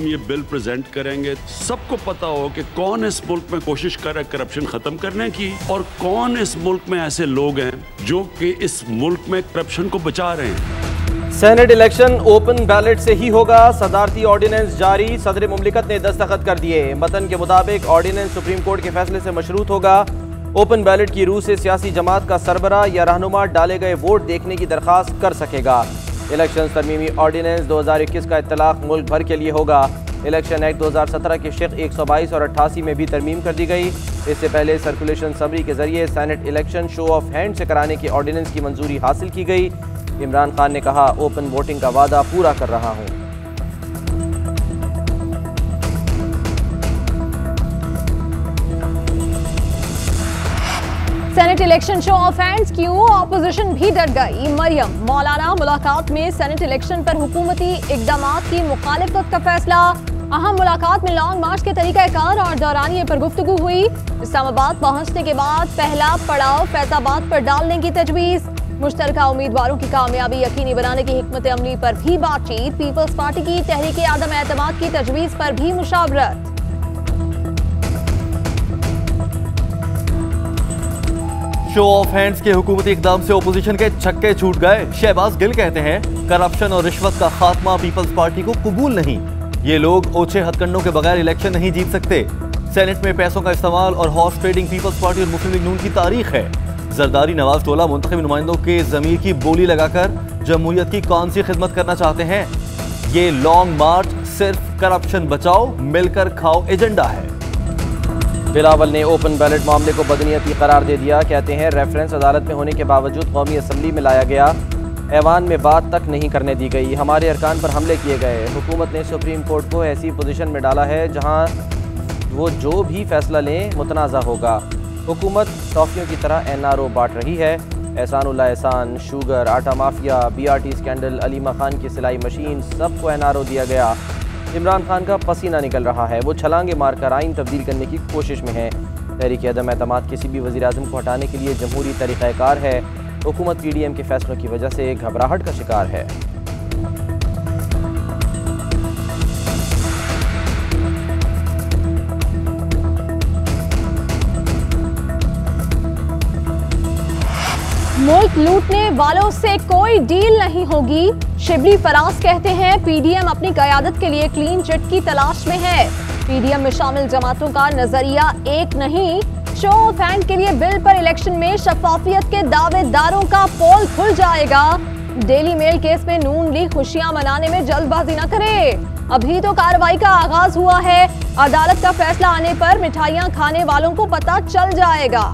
हम ये bill present करेंगे, सबको पता हो कि कौन इस मुल्क में कोशिश कर रहा है करप्शन खत्म करने की और कौन इस मुल्क में ऐसे लोग हैं जो कि इस मुल्क में करप्शन को बचा रहे हैं। सेनेट इलेक्शन ओपन बैलेट से ही होगा। सदारती ऑर्डिनेंस जारी, सदर मुमलिकत ने दस्तखत कर दिए। मतन के मुताबिक ऑर्डिनेंस सुप्रीम कोर्ट के फैसले से मशरूत होगा। ओपन बैलेट की रूह से सियासी जमात का सरबरा या रहनुमा डाले गए वोट देखने की दरख्वास्त कर सकेगा। इलेक्शन तरमीमी ऑर्डिनेंस 2021 का इत्तलाक मुल्क भर के लिए होगा। इलेक्शन एक्ट 2017 के शेख 122 और 88 में भी तरमीम कर दी गई। इससे पहले सर्कुलेशन समरी के जरिए senate election show off hand से कराने के ऑर्डिनेंस की मंजूरी हासिल की गई। इमरान खान ने कहा, ओपन वोटिंग का वादा पूरा कर रहा हूँ। Senate election show off hands क्यों, ऑपोजिशन भी डट गई। मरियम मौलाना मुलाकात में सेनेट इलेक्शन पर हुकूमती इकदामात की मुखालिफत का फैसला। अहम मुलाकात में लॉन्ग मार्च के तरीक़ाकार और दौरानिये पर गुफ्तगू हुई। इस्लामाबाद पहुंचने के बाद पहला पड़ाव फैजाबाद पर डालने की तजवीज़। मुश्तरका उम्मीदवारों की कामयाबी यकीनी बनाने की हिकमत अमली पर भी बातचीत। पीपल्स पार्टी की तहरीक आदम एतमाद की तजवीज़ पर भी मुशावरत। शो ऑफ हैंड्स के हुकूमती इकदाम से ओपोजिशन के छक्के छूट गए। शहबाज गिल कहते हैं, करप्शन और रिश्वत का खात्मा पीपल्स पार्टी को कबूल नहीं। ये लोग ओछे हथकंडों के बगैर इलेक्शन नहीं जीत सकते। सेनेट में पैसों का इस्तेमाल और हॉर्स ट्रेडिंग पीपल्स पार्टी और मुस्लिम लीग नून की तारीख है। जरदारी नवाज टोला मुंतखब नुमाइंदों के ज़मीर की बोली लगाकर जमहूरियत की कौन सी खिदमत करना चाहते हैं। ये लॉन्ग मार्च सिर्फ करप्शन बचाओ मिलकर खाओ एजेंडा है। बिलावल ने ओपन बैलेट मामले को बदनीयती करार दे दिया। कहते हैं, रेफरेंस अदालत में होने के बावजूद कौमी असम्बली में लाया गया, ऐवान में बात तक नहीं करने दी गई। हमारे अरकान पर हमले किए गए। हुकूमत ने सुप्रीम कोर्ट को ऐसी पोजीशन में डाला है जहां वो जो भी फैसला लें मुतनाज़ा होगा। हुकूमत टॉफियों की तरह NRO बांट रही है। एहसानुल्लाह एहसान, शुगर, आटा mafia, BRT scandal, Aleema Khan की सिलाई मशीन, सबको NRO दिया गया। इमरान खान का पसीना निकल रहा है। वो छलांगे मारकर आइन तब्दील करने की कोशिश में है। तहरीक अदम एतमाद किसी भी वज़ीर आज़म को हटाने के लिए जमहूरी तरीक़ाकार है। हुकूमत PDM के फैसलों की वजह से घबराहट का शिकार है। मुल्क लूटने वालों से कोई डील नहीं होगी। शिबली फराज कहते हैं, PDM अपनी क़यादत के लिए क्लीन चिट की तलाश में है। PDM में शामिल जमातों का नजरिया एक नहीं। शो ऑफ हैंड के लिए बिल पर इलेक्शन में शफाफियत के दावेदारों का पोल खुल जाएगा। डेली मेल केस में नून लीग खुशियां मनाने में जल्दबाजी न करे। अभी तो कार्रवाई का आगाज हुआ है। अदालत का फैसला आने पर मिठाइयां खाने वालों को पता चल जाएगा।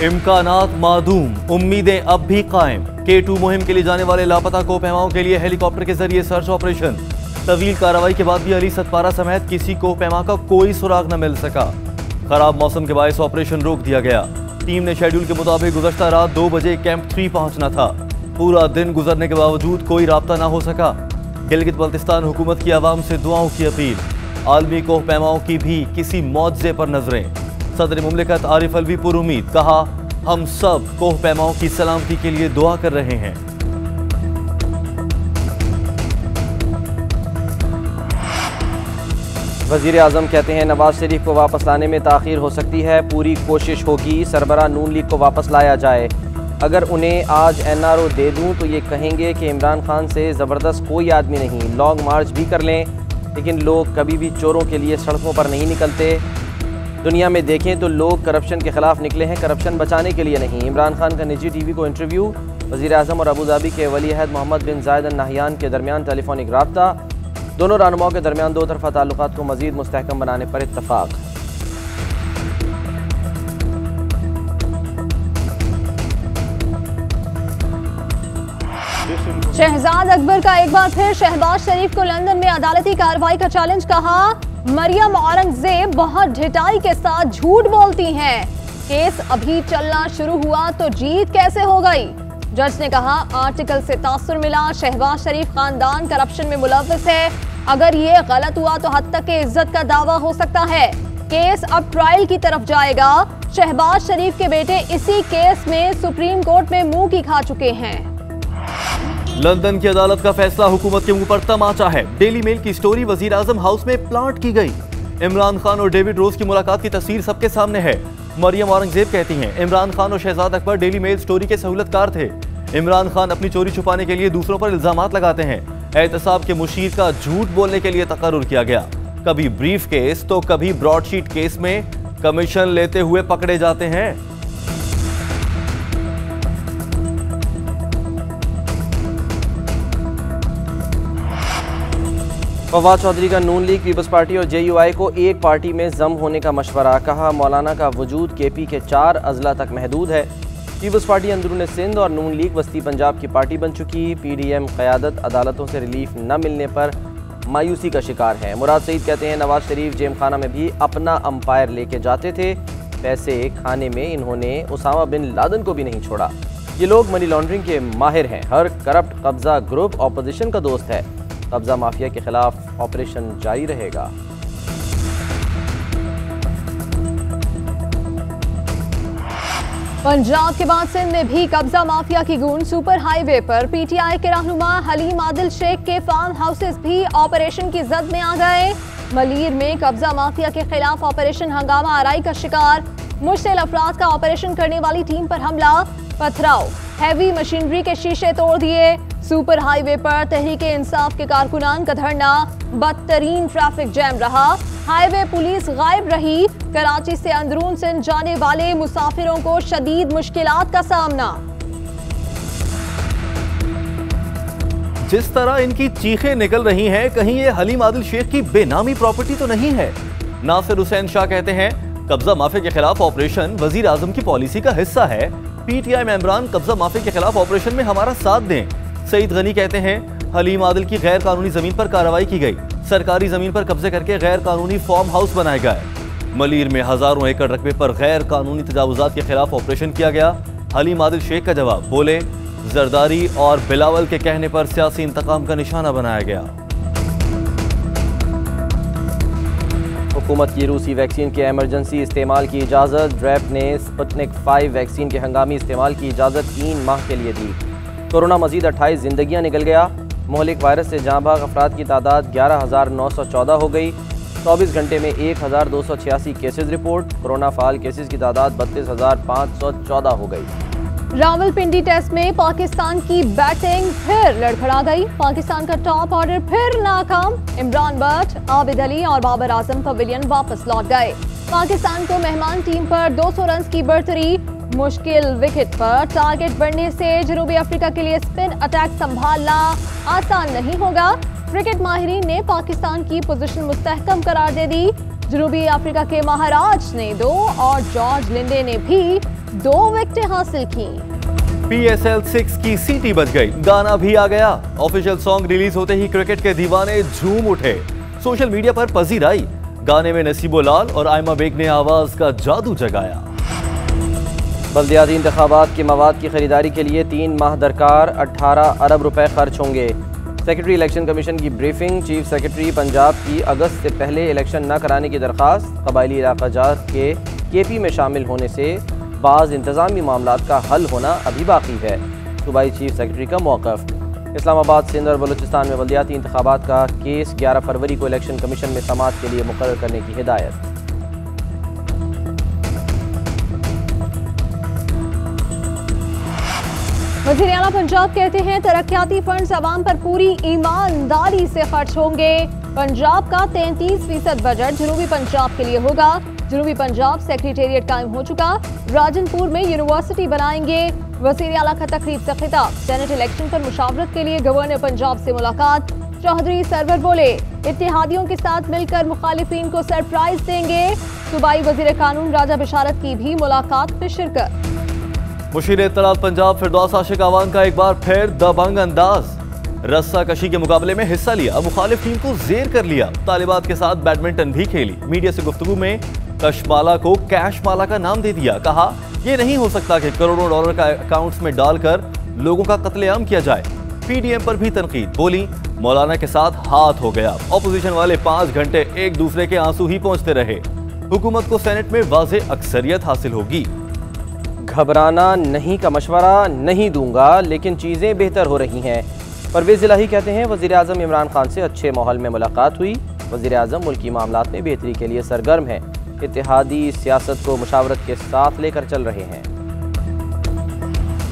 इम्कानात मादूम, उम्मीदें अब भी कायम। K2 मुहिम के लिए जाने वाले लापता कोहपैमाओं के लिए हेलीकॉप्टर के जरिए सर्च ऑपरेशन। तवील कार्रवाई के बाद भी अली सतपारा समेत किसी कोहपैमा का कोई सुराग न मिल सका। खराब मौसम के बायस ऑपरेशन रोक दिया गया। टीम ने शेड्यूल के मुताबिक गुज़श्ता रात 2 बजे कैंप 3 पहुंचना था। पूरा दिन गुजरने के बावजूद कोई राब्ता न हो सका। गिलगित बल्तिस्तान हुकूमत की आवाम से दुआओं की अपील। आलमी कोहपैमाओं की भी किसी मुआवजे पर नजरें। सदर मुमलिकत आरिफ अलवी पुरुमीद, कहा, हम सब कोहपैमाओं की सलामती के लिए दुआ कर रहे हैं। वज़ीर आज़म कहते हैं, नवाज शरीफ को वापस लाने में ताख़ीर हो सकती है, पूरी कोशिश होगी सरबरा नून लीग को वापस लाया जाए। अगर उन्हें आज NRO दे दूं तो ये कहेंगे कि इमरान खान से ज़बरदस्त कोई आदमी नहीं। लॉन्ग मार्च भी कर लें, लेकिन लोग कभी भी चोरों के लिए सड़कों पर नहीं निकलते। दुनिया में देखें तो लोग करप्शन के खिलाफ निकले हैं, करप्शन बचाने के लिए नहीं। इमरान खान का निजी TV को इंटरव्यू। वज़ीर आज़म और अबू धाबी के वली अहद मोहम्मद बिन जायद अल नहयान के दरमियान टेलीफोनिक राब्ता। दोनों रहनुमाओं के दरमियान दो तरफ़ा ताल्लुकात को मज़ीद मुस्तहकम बनाने पर इत्तफ़ाक़। शहजाद अकबर का एक बार फिर शहबाज शरीफ को लंदन में अदालती कार्रवाई का चैलेंज। कहा, मरियम औरंगजेब बहुत ढिठाई के साथ झूठ बोलती हैं। केस अभी चलना शुरू हुआ तो जीत कैसे हो गई। जज ने कहा, आर्टिकल से तासुर मिला। शहबाज शरीफ खानदान करप्शन में मुलव्वस है। अगर ये गलत हुआ तो हद तक के इज्जत का दावा हो सकता है। केस अब ट्रायल की तरफ जाएगा। शहबाज शरीफ के बेटे इसी केस में सुप्रीम कोर्ट में मुंह की खा चुके हैं। लंदन की अदालत का फैसला हुकूमत के मुंह पर तमाचा है। डेली मेल की स्टोरी वजीर आजम हाउस में प्लांट की गई। इमरान खान और डेविड रोज की मुलाकात की तस्वीर सबके सामने है। मरियम औरंगजेब कहती हैं इमरान खान और Shahzad Akbar Daily Mail story के सहूलतकार थे। इमरान खान अपनी चोरी छुपाने के लिए दूसरों पर इल्जामात लगाते हैं। एहतसाब के मुशीर का झूठ बोलने के लिए तकर्रुर किया गया। कभी ब्रीफ केस तो कभी ब्रॉडशीट केस में कमीशन लेते हुए पकड़े जाते हैं। फवाद चौधरी का नून लीग, पीपल्स पार्टी और JUI को एक पार्टी में जम होने का मशवरा। कहा मौलाना का वजूद KP के 4 अजला तक महदूद है। पीपल्स पार्टी अंदरून सिंध और नून लीग वस्ती पंजाब की पार्टी बन चुकी। PDM क़यादत अदालतों से रिलीफ न मिलने पर मायूसी का शिकार है। मुराद सईद कहते हैं नवाज शरीफ जेम खाना में भी अपना अंपायर लेके जाते थे। पैसे खाने में इन्होंने उसामा बिन लादेन को भी नहीं छोड़ा। ये लोग मनी लॉन्ड्रिंग के माहिर हैं। हर करप्ट कब्जा ग्रुप ऑपोजिशन का दोस्त है। कब्जा माफिया के खिलाफ ऑपरेशन जारी रहेगा। पंजाब के बाद सिंध में भी कब्जा माफिया की गूंज। सुपर हाईवे पर PTI के रहनुमा हलीम आदिल शेख के फार्म हाउसेस भी ऑपरेशन की जद में आ गए। मलीर में कब्जा माफिया के खिलाफ ऑपरेशन हंगामा आराई का शिकार। मुश्तिल अफराद का ऑपरेशन करने वाली टीम पर हमला, पथराव, हैवी मशीनरी के शीशे तोड़ दिए। सुपर हाईवे पर तहरीके इंसाफ के कारकुनान का धरना, बदतरीन ट्रैफिक जैम रहा। हाईवे पुलिस गायब रही। कराची से अंदरून सिंध जाने वाले मुसाफिरों को शदीद मुश्किलात का सामना। जिस तरह इनकी चीखें निकल रही हैं, कहीं ये हलीम आदिल शेख की बेनामी प्रॉपर्टी तो नहीं है। नासिर हुसैन शाह कहते हैं कब्जा माफिया के खिलाफ ऑपरेशन वजीर आजम की पॉलिसी का हिस्सा है। PTI मेंबरान कब्जा माफिया के खिलाफ ऑपरेशन में हमारा साथ दें। सईद गनी कहते हैं हलीम आदिल की गैर कानूनी जमीन पर कार्रवाई की गई। सरकारी जमीन पर कब्जे करके गैर कानूनी फार्म हाउस बनाए गए। मलीर में हजारों एकड़ रकबे पर गैर कानूनी तजावुजात के खिलाफ ऑपरेशन किया गया। हलीम आदिल शेख का जवाब, बोले जरदारी और बिलावल के कहने पर सियासी इंतकाम का निशाना बनाया गया। हुकूमत की रूसी वैक्सीन के एमरजेंसी इस्तेमाल की इजाज़त। ड्रैप ने स्पुतनिक 5 वैक्सीन के हंगामी इस्तेमाल की इजाज़त 3 माह के लिए दी। कोरोना मजीद 28 जिंदगियां निकल गया। मोहलिक वायरस से जहाँ भाग अफराद की तादाद 11,914 हो गई। 24 घंटे में 1,286 केसेज रिपोर्ट। कोरोना फाल केसेज की तादाद 32,514 हो गई। रावलपिंडी टेस्ट में पाकिस्तान की बैटिंग फिर लड़खड़ा गई। पाकिस्तान का टॉप ऑर्डर फिर नाकाम। इमरान बट, आबिद अली और बाबर आजम पवेलियन वापस लौट गए। पाकिस्तान को मेहमान टीम पर 200 रन की बढ़तरी। मुश्किल विकेट पर टारगेट बढ़ने से जनूबी अफ्रीका के लिए स्पिन अटैक संभालना आसान नहीं होगा। क्रिकेट माहिरीन ने पाकिस्तान की पोजीशन मुस्तहकम करार दे दी। जनूबी अफ्रीका के महाराज ने 2 और जॉर्ज लिंडे ने भी 2 विकेटें हासिल की। PSL 6 की सीटी बज गई। गाना भी आ गया। ऑफिशियल सॉन्ग रिलीज होते ही क्रिकेट के दीवाने झूम उठे। सोशल मीडिया पर पजीर आई। गाने में नसीबो लाल और आयमा बेग ने आवाज का जादू जगाया। बल्दियाती इंतखाबात के मवाद की खरीदारी के लिए 3 माह दरकार। 18 अरब रुपए खर्च होंगे। सेक्रेटरी इलेक्शन कमीशन की ब्रीफिंग। चीफ सेक्रेटरी पंजाब की अगस्त से पहले इलेक्शन न कराने की दरख्वास्त। कबायली इलाका जात के KP में शामिल होने से बाज़ इंतज़ामी मामलात का हल होना अभी बाकी है। सूबाई चीफ सेक्रेटरी का मौक़िफ़। इस्लामाबाद, सिंध और बलूचिस्तान में बल्दियाती इंतखाबात का केस 11 फरवरी को इलेक्शन कमीशन में समाअत के लिए मुकर्रर करने की हिदायत। वज़ीर आला पंजाब कहते हैं तरक्याती फंड्स अवाम पर पूरी ईमानदारी से खर्च होंगे। पंजाब का 33% बजट जनूबी पंजाब के लिए होगा। जनूबी पंजाब सेक्रेटेरिएट कायम हो चुका। राजनपुर में यूनिवर्सिटी बनाएंगे। वज़ीर आला का तकरीब से खिताब। सेनेट इलेक्शन पर मुशावरत के लिए गवर्नर पंजाब से मुलाकात। चौधरी सरवर बोले इत्तेहादियों के साथ मिलकर मुखालिफिन को सरप्राइज देंगे। सूबाई वज़ीर कानून राजा बिशारत की भी मुलाकात में शिरकत। मुशीर इत्तलात पंजाब फिरदौस आशिक अवान का एक बार फिर दबंग अंदाज। रस्सा कशी के मुकाबले में हिस्सा लिया। मुखालिफ टीम को जेर कर लिया। तालिबात के साथ बैडमिंटन भी खेली। मीडिया से गुफ्तगू में कशमाला को कैशमाला का नाम दे दिया। कहा यह नहीं हो सकता कि करोड़ों डॉलर का अकाउंट्स में डालकर लोगों का कत्लेआम किया जाए। PDM पर भी तनकीद। बोली मौलाना के साथ हाथ हो गया। ऑपोजिशन वाले 5 घंटे एक दूसरे के आंसू ही पहुंचते रहे। हुकूमत को सेनेट में वाज़े अक्सरियत हासिल होगी। घबराना नहीं का मशवरा नहीं दूंगा, लेकिन चीज़ें बेहतर हो रही हैं। परवेज़ इलाही कहते हैं वज़ीर-ए-आज़म इमरान खान से अच्छे माहौल में मुलाकात हुई। वज़ीर-ए-आज़म मुल्की मामलात में बेहतरी के लिए सरगर्म हैं। इत्तेहादी सियासत को मुशावरत के साथ लेकर चल रहे हैं।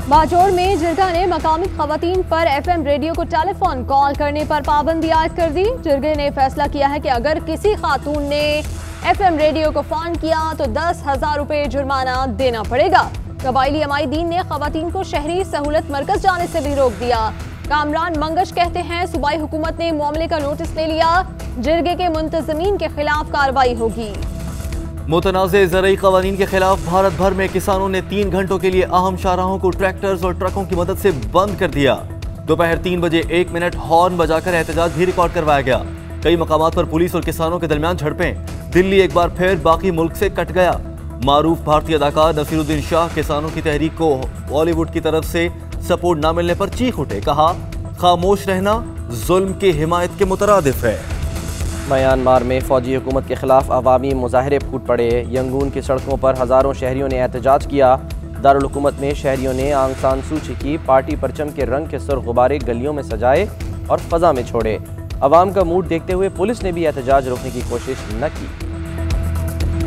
बाजोड़ में जिरगा ने मकामी खवातीन पर FM रेडियो को टेलीफोन कॉल करने पर पाबंदी आयद कर दी। जिरगे ने फैसला किया है कि अगर किसी खातून ने FM रेडियो को फोन किया तो 10,000 रुपए जुर्माना देना पड़ेगा। कबायली अमायदीन ने खवातीन को शहरी सहूलत मरकज जाने से भी रोक दिया। कामरान मंगश कहते हैं सूबाई हुकूमत ने मामले का नोटिस ले लिया। जिरगे के मुंतजमीन के खिलाफ कार्रवाई होगी। मुतनाज़े ज़रई क़वानीन के खिलाफ भारत भर में किसानों ने 3 घंटों के लिए अहम शाहराहों को ट्रैक्टर्स और ट्रकों की मदद से बंद कर दिया। दोपहर 3 बजे 1 मिनट हॉर्न बजाकर एहतजाज भी रिकॉर्ड करवाया गया। कई मकामात पर पुलिस और किसानों के दरमियान झड़पें। दिल्ली एक बार फिर बाकी मुल्क से कट गया। मारूफ भारतीय अदाकार नसीरुद्दीन शाह किसानों की तहरीक को बॉलीवुड की तरफ से सपोर्ट न मिलने पर चीख उठे। कहा, खामोश रहना जुल्म की हिमायत के मुतरादिफ है। म्यांमार में फौजी हुकूमत के खिलाफ अवामी मुजाहरे फूट पड़े। यंगून की सड़कों पर हज़ारों शहरियों ने एहतजाज किया। दारुल हुकूमत में शहरियों ने आंग सान सूची की पार्टी परचम के रंग के सुर्ख गुब्बारे गलियों में सजाए और फजा में छोड़े। अवाम का मूड देखते हुए पुलिस ने भी एहतजाज रोकने की कोशिश न की।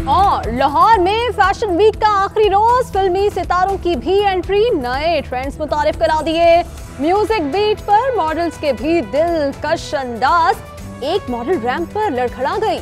और लाहौर में फैशन वीक का आखिरी रोज फिल्मी सितारों की भी एंट्री। नए ट्रेंड्स मुतारिफ करा दिए। म्यूजिक बीट पर मॉडल्स के भी दिलकश अंदाज। एक मॉडल रैंप पर लड़खड़ा गई।